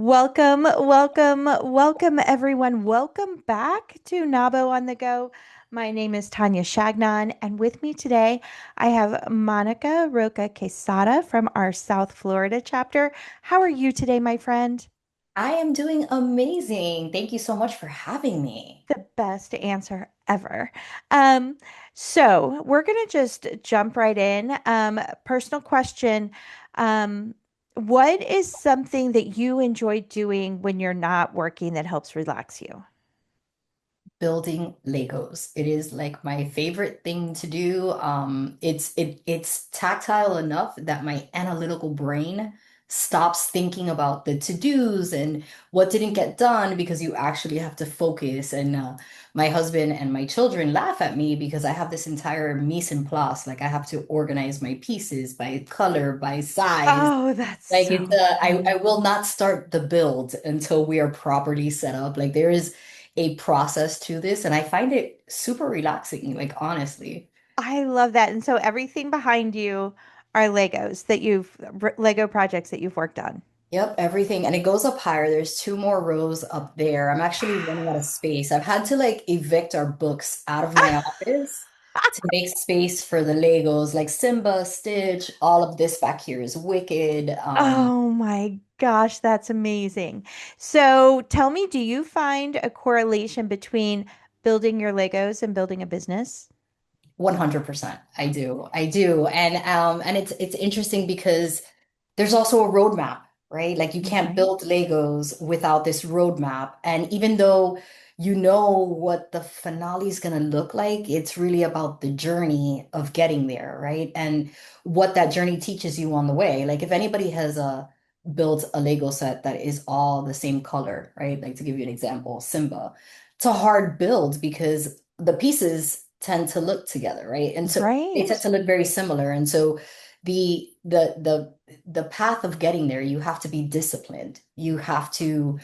Welcome, welcome, welcome, everyone. Welcome back to NAWBO on the Go. My name is Tanya Shagnon, and with me today I have Monica Roca-Quesada from our South Florida chapter. How are you today, my friend? I am doing amazing. Thank you so much for having me. The best answer ever. Um, so we're gonna just jump right in. Personal question. Um, what is something that you enjoy doing when you're not working that helps relax you? Building Legos. It is like my favorite thing to do. It's tactile enough that my analytical brain stops thinking about the to-dos and what didn't get done because you actually have to focus. And my husband and my children laugh at me because I have this entire mise en place. Like I have to organize my pieces by color, by size. Oh, that's Like it's so I fun. will not start the build until we are properly set up. Like there is a process to this, and I find it super relaxing, like honestly. I love that. And so everything behind you are Legos that Lego projects that you've worked on. Yep, everything. And it goes up higher. There's two more rows up there. I'm actually running out of space. I've had to like evict our books out of my office to make space for the Legos, like Simba, Stitch, all of this back here is Wicked. Oh my gosh, that's amazing. So tell me, do you find a correlation between building your Legos and building a business? 100%. I do. I do. And it's interesting because there's also a roadmap, right? Like you can't Right. build Legos without this roadmap. And even though you know what the finale is going to look like, it's really about the journey of getting there, right? And what that journey teaches you on the way. Like if anybody has built a Lego set that is all the same color, right? Like to give you an example, Simba. It's a hard build because the pieces tend to look together, right? And so they tend Right. to look very similar. And so the path of getting there, you have to be disciplined. You have to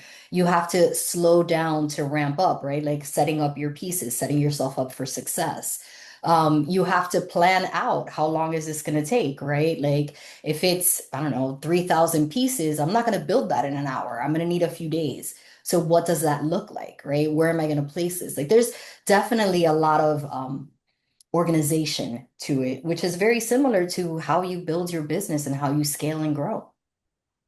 slow down to ramp up, right? Like setting up your pieces, setting yourself up for success. You have to plan out how long is this going to take, right? Like if it's, I don't know, 3,000 pieces, I'm not going to build that in an hour. I'm going to need a few days. So what does that look like, right? Where am I going to place this? Like there's definitely a lot of organization to it, which is very similar to how you build your business and how you scale and grow.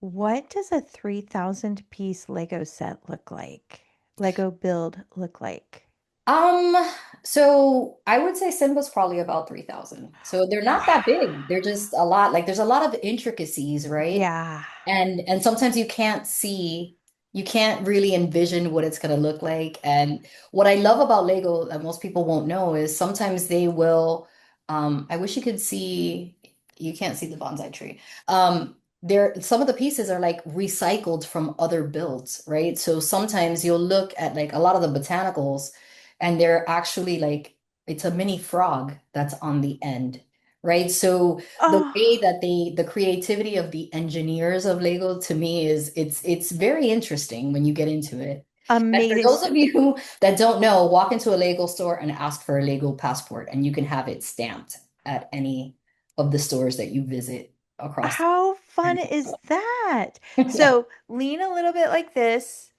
What does a 3,000 piece Lego set look like? Lego build look like? Um, so I would say Simba's probably about 3,000. So they're not that big. Wow. They're just a lot. Like there's a lot of intricacies, right? Yeah. And sometimes you can't really envision what it's going to look like. And what I love about Lego that most people won't know is sometimes they will, I wish you could see, you can't see the bonsai tree. Some of the pieces are like recycled from other builds, right? So sometimes you'll look at like a lot of the botanicals and they're actually like, it's a mini frog that's on the end, right? So the Oh, way that the creativity of the engineers of Lego to me is it's very interesting when you get into it. And for amazing. those of you that don't know, walk into a Lego store and ask for a Lego passport, and you can have it stamped at any of the stores that you visit across How fun the is that? yeah, So lean a little bit like this.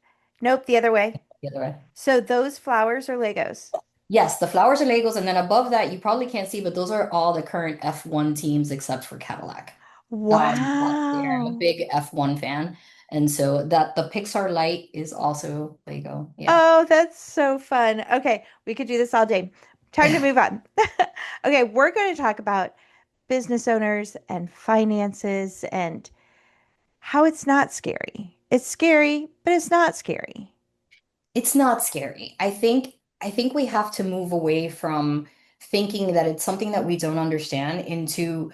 Nope, the other way. the other way. So those flowers are Legos. Yes, the flowers are Legos, and then above that, you probably can't see, but those are all the current F1 teams except for Cadillac. That's there. I'm a Wow. big F1 fan. And so that the Pixar light is also Lego. Yeah. Oh, that's so fun. Okay, we could do this all day. Time to move on. Okay, we're going to talk about business owners and finances and how it's not scary. It's scary, but it's not scary. It's not scary. I think we have to move away from thinking that it's something that we don't understand into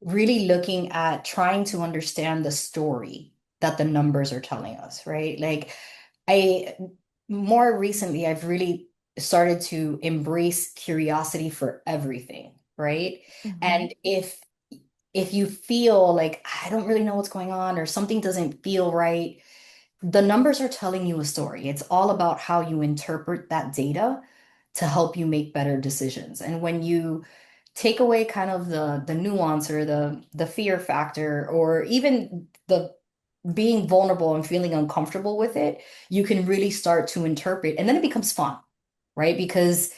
really looking at trying to understand the story that the numbers are telling us, right? Like I more recently I've really started to embrace curiosity for everything, right? Hmm. And if you feel like I don't really know what's going on or something doesn't feel right, the numbers are telling you a story. It's all about how you interpret that data to help you make better decisions. And when you take away kind of the nuance or the fear factor or even being vulnerable and feeling uncomfortable with it, you can really start to interpret, and then it becomes fun, right? Because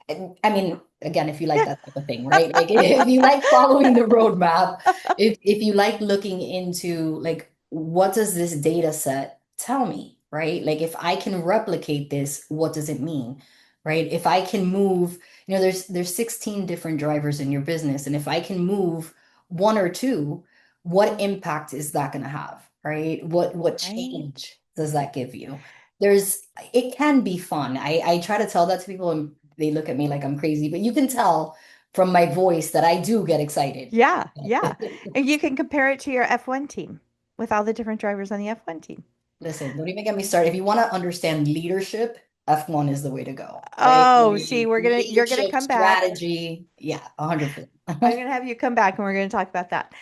I mean, again, if you like Yeah. that type of thing, right? Like if you like following the roadmap, if you like looking into like what does this data set tell me, right? Like if I can replicate this, what does it mean? Right? If I can move, there's 16 different drivers in your business, and if I can move one or two, what impact is that going to have, right? What Right. change does that give you? There's it can be fun. I try to tell that to people and they look at me like I'm crazy, but you can tell from my voice that I do get excited. Yeah, yeah. And you can compare it to your F1 team with all the different drivers on the F1 team. Listen, don't even get me started. If you want to understand leadership, F1 is the way to go, right? Oh, see, you're gonna Leadership, come back. strategy. Yeah, 100%. I'm gonna have you come back and we're gonna talk about that.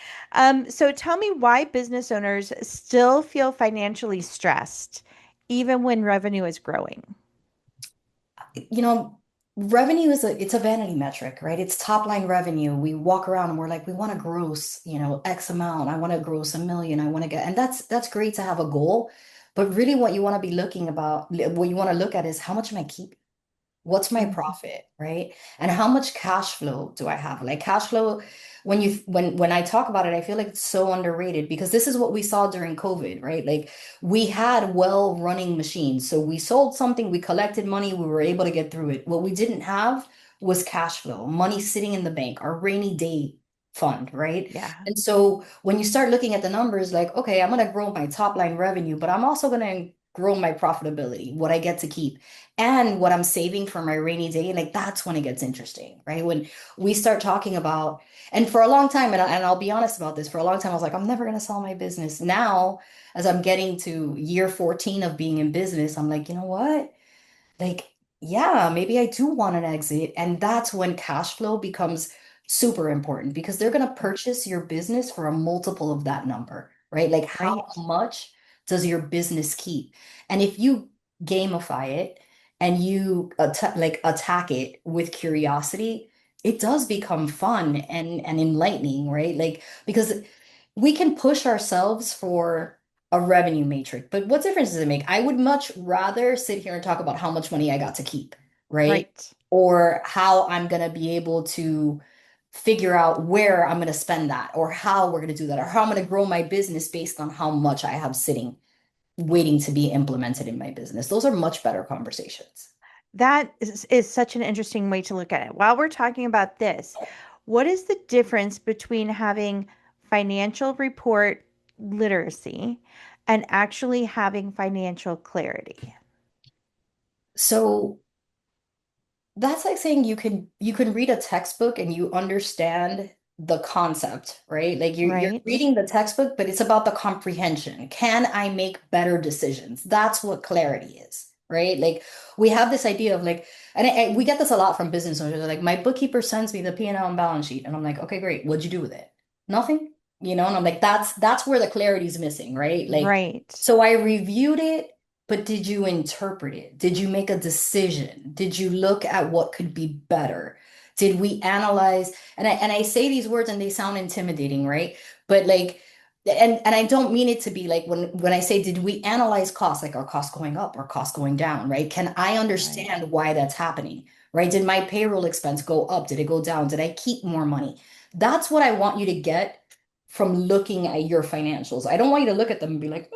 So tell me why business owners still feel financially stressed even when revenue is growing. you know, revenue is it's a vanity metric, right? It's top line revenue. We walk around and we're like, we want to gross, X amount. I want to gross 1 million. I want to get, and that's great to have a goal. But really what you want to be looking about, what you want to look at is how much am I keeping? What's my Mhm. profit, right? And how much cash flow do I have? Like cash flow, when I talk about it, I feel like it's so underrated because this is what we saw during COVID, right? Like we had well-running machines. So we sold something, we collected money, we were able to get through it. What we didn't have was cash flow, money sitting in the bank, our rainy day fund, right? Yeah, And so when you start looking at the numbers, like, okay, I'm gonna grow my top line revenue, but I'm also gonna grow my profitability, what I get to keep and what I'm saving for my rainy day, like that's when it gets interesting, right? When we start talking about, and for a long time, and I'll be honest about this, for a long time, I was like, I'm never going to sell my business. Now, as I'm getting to year 14 of being in business, I'm like, you know what? Like, yeah, maybe I do want an exit. And that's when cash flow becomes super important because they're going to purchase your business for a multiple of that number, right? Like, how right. much does your business keep? And if you gamify it and you attack it with curiosity, it does become fun and enlightening, right? Like, because we can push ourselves for a revenue matrix, but what difference does it make? I would much rather sit here and talk about how much money I got to keep, right? Right. Or how I'm going to be able to figure out where I'm going to spend that, or how we're going to do that, or how I'm going to grow my business based on how much I have sitting, waiting to be implemented in my business. Those are much better conversations. That is such an interesting way to look at it. While we're talking about this, what is the difference between having financial report literacy and actually having financial clarity? So that's like saying you can read a textbook and you understand the concept, right? Like you're Right? reading the textbook, but it's about the comprehension. Can I make better decisions? That's what clarity is, right? Like we have this idea of like, and we get this a lot from business owners. They're like, my bookkeeper sends me the P&L and balance sheet, and I'm like, okay, great. What'd you do with it? Nothing, And I'm like, that's where the clarity is missing, right? Like, Right. so I reviewed it. But did you interpret it? Did you make a decision? Did you look at what could be better? Did we analyze? And I say these words and they sound intimidating, right? But like, and I don't mean it to be like when I say, did we analyze costs, like are costs going up or costs going down, right? Can I Right. understand why that's happening, right? Did my payroll expense go up? Did it go down? Did I keep more money? That's what I want you to get from looking at your financials. I don't want you to look at them and be like,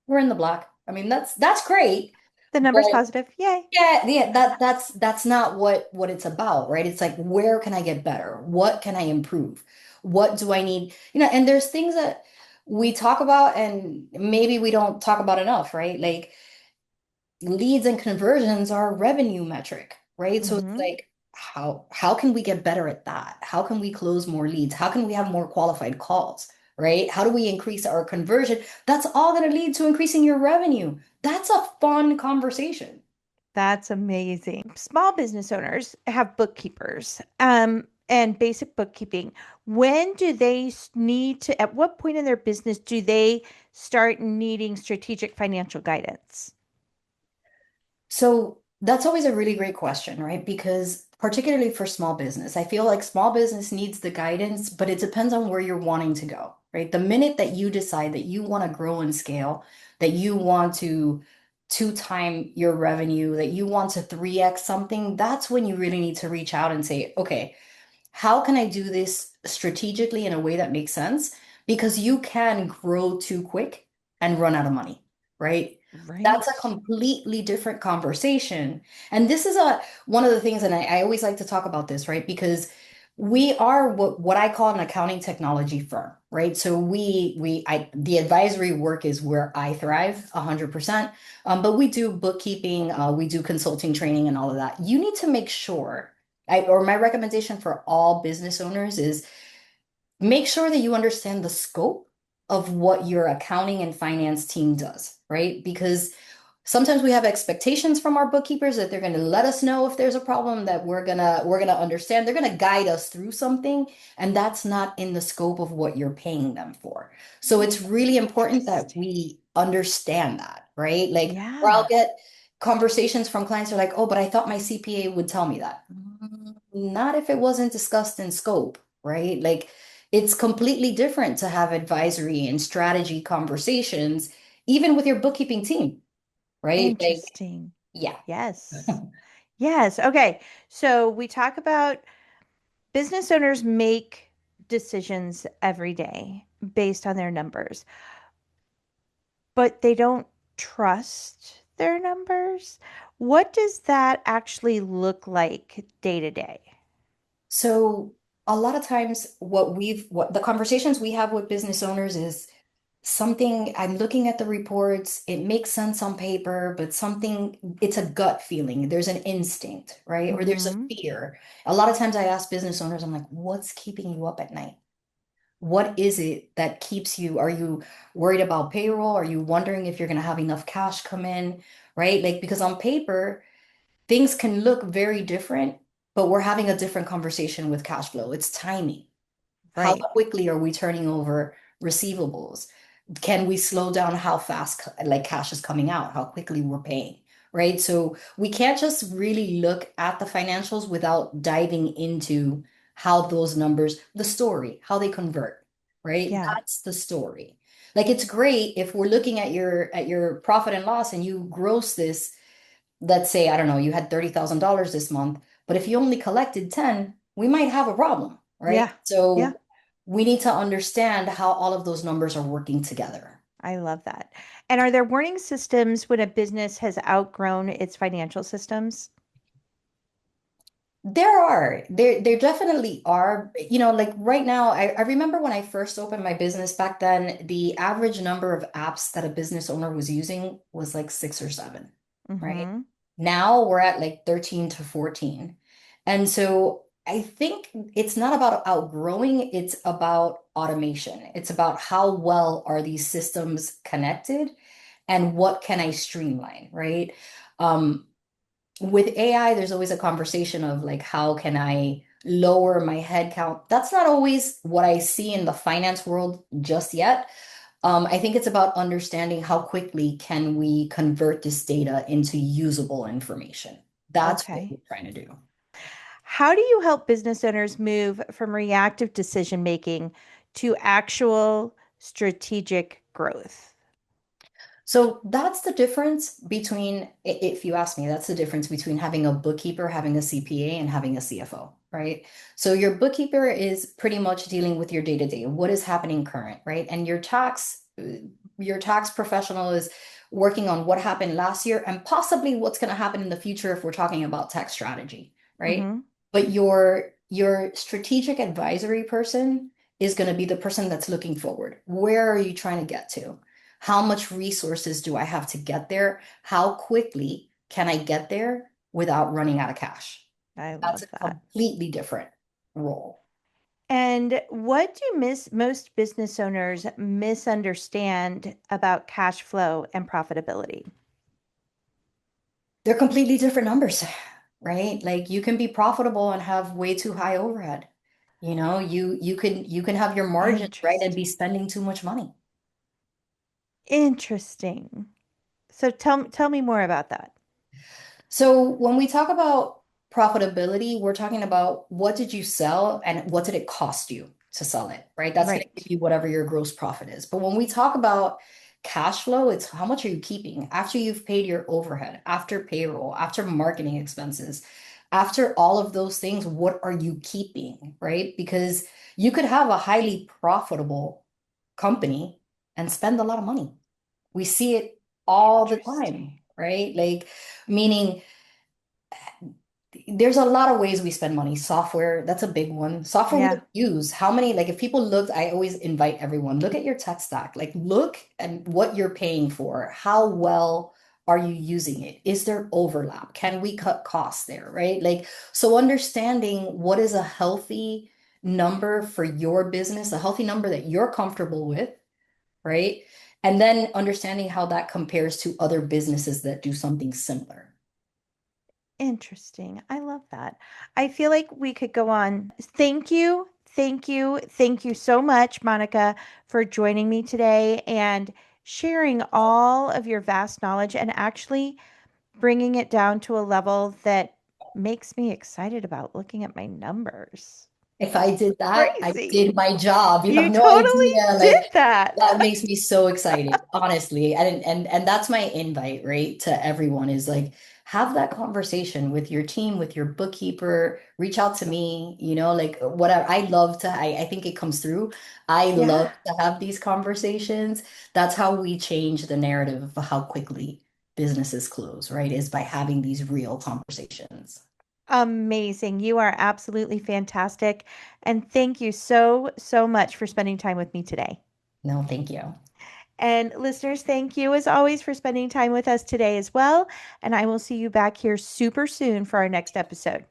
we're in the black. I mean, that's great, The but number's positive. Yay. yeah, yeah, that's not what it's about, right? It's like where can I get better? What can I improve? What do I need? And there's things that we talk about and maybe we don't talk about enough, right? Like leads and conversions are a revenue metric, right? So it's Mm-hmm. like how can we get better at that? How can we close more leads? How can we have more qualified calls, right? How do we increase our conversion? That's all going to lead to increasing your revenue. That's a fun conversation. That's amazing. Small business owners have bookkeepers, and basic bookkeeping. When do they need to, at what point in their business do they start needing strategic financial guidance? So that's always a really great question, right? Because particularly for small business. I feel like small business needs the guidance, but it depends on where you're wanting to go, right? The minute that you decide that you want to grow and scale, that you want to two-time your revenue, that you want to 3x something, that's when you really need to reach out and say, okay, how can I do this strategically in a way that makes sense? Because you can grow too quick and run out of money, right? That's a Right. completely different conversation. And this is a one of the things, and I always like to talk about this, right? Because we are what I call an accounting technology firm, right? So the advisory work is where I thrive 100%. But we do bookkeeping, we do consulting training and all of that. You need to make sure or my recommendation for all business owners is make sure that you understand the scope of what your accounting and finance team does, right? Because sometimes we have expectations from our bookkeepers that they're going to let us know if there's a problem, that we're going to understand. They're going to guide us through something, and that's not in the scope of what you're paying them for. So it's really important that Interesting. we understand that, right? Like, or I'll Yeah. get conversations from clients who are like, "Oh, but I thought my CPA would tell me that." Not if it wasn't discussed in scope, right? Like it's completely different to have advisory and strategy conversations, even with your bookkeeping team, right? Like, Interesting. yeah. Yes. Yes. Okay. So we talk about business owners make decisions every day based on their numbers, but they don't trust their numbers. What does that actually look like day to day? So a lot of times what the conversations we have with business owners is something I'm looking at the reports, it makes sense on paper, but something it's a gut feeling. There's an instinct, right? Or there's a Mm-hmm. fear. A lot of times I ask business owners, I'm like, what's keeping you up at night? What is it that keeps you? Are you worried about payroll? Are you wondering if you're going to have enough cash come in, right? Like, because on paper, things can look very different, but we're having a different conversation with cash flow. It's timing. How Right. quickly are we turning over receivables? Can we slow down how fast like cash is coming out, how quickly we're paying, right? So we can't just really look at the financials without diving into how those numbers, the story, how they convert, right? Yeah. That's the story. Like it's great if we're looking at your profit and loss and you gross this, let's say, I don't know, you had $30,000 this month, but if you only collected 10, we might have a problem, right? Yeah. Yeah. So we need to understand how all of those numbers are working together. I love that. And are there warning systems when a business has outgrown its financial systems? There definitely are. Like right now, I remember when I first opened my business back then, the average number of apps that a business owner was using was like six or seven, right? Mm-hmm. Now we're at like 13 to 14. And so I think it's not about outgrowing, it's about automation. It's about how well are these systems connected and what can I streamline, right? Um, with AI, there's always a conversation of like, how can I lower my head count? That's not always what I see in the finance world just yet. I think it's about understanding how quickly can we convert this data into usable information. That's what Okay. we're trying to do. How do you help business owners move from reactive decision making to actual strategic growth? So that's the difference between, if you ask me, that's the difference between having a bookkeeper, having a CPA, and having a CFO, right? So your bookkeeper is pretty much dealing with your day-to-day, what is happening current, right? And your tax professional is working on what happened last year and possibly what's going to happen in the future if we're talking about tax strategy, right? Mm-hmm. But your strategic advisory person is going to be the person that's looking forward. Where are you trying to get to? How much resources do I have to get there? How quickly can I get there without running out of cash? I That's love a that. completely different role. And what do most business owners misunderstand about cash flow and profitability? They're completely different numbers, right? Like you can be profitable and have way too high overhead. You can have your margins, right, and be Interesting. spending too much money. Interesting. So tell me more about that. So when we talk about profitability, we're talking about what did you sell and what did it cost you to sell it, right? That's going to Right. give you whatever your gross profit is. But when we talk about cash flow, it's how much are you keeping after you've paid your overhead, after payroll, after marketing expenses, after all of those things, what are you keeping, right? Because you could have a highly profitable company and spend a lot of money. We see it all the Interesting. time, right? Like, meaning there's a lot of ways we spend money. Software, that's a big one. Software we Yeah. don't use. How many, like if people look, I always invite everyone, look at your tech stack. Like look at what you're paying for. How well are you using it? Is there overlap? Can we cut costs there, right? Like, so understanding what is a healthy number for your business, a healthy number that you're comfortable with, right? And then understanding how that compares to other businesses that do something similar. Interesting. I love that. I feel like we could go on. Thank you. Thank you. Thank you so much, Monica, for joining me today and sharing all of your vast knowledge and actually bringing it down to a level that makes me excited about looking at my numbers. If I did that, I Crazy. did my job. You have You no totally idea. did Like that. that makes me so excited, honestly. And that's my invite, right, to everyone is like have that conversation with your team, with your bookkeeper, reach out to me, like whatever. I think it comes through. I Yeah. love to have these conversations. That's how we change the narrative of how quickly businesses close, right? Is by having these real conversations. Amazing. You are absolutely fantastic. And thank you so, so much for spending time with me today. No, thank you. And listeners, thank you as always for spending time with us today as well. And I will see you back here super soon for our next episode.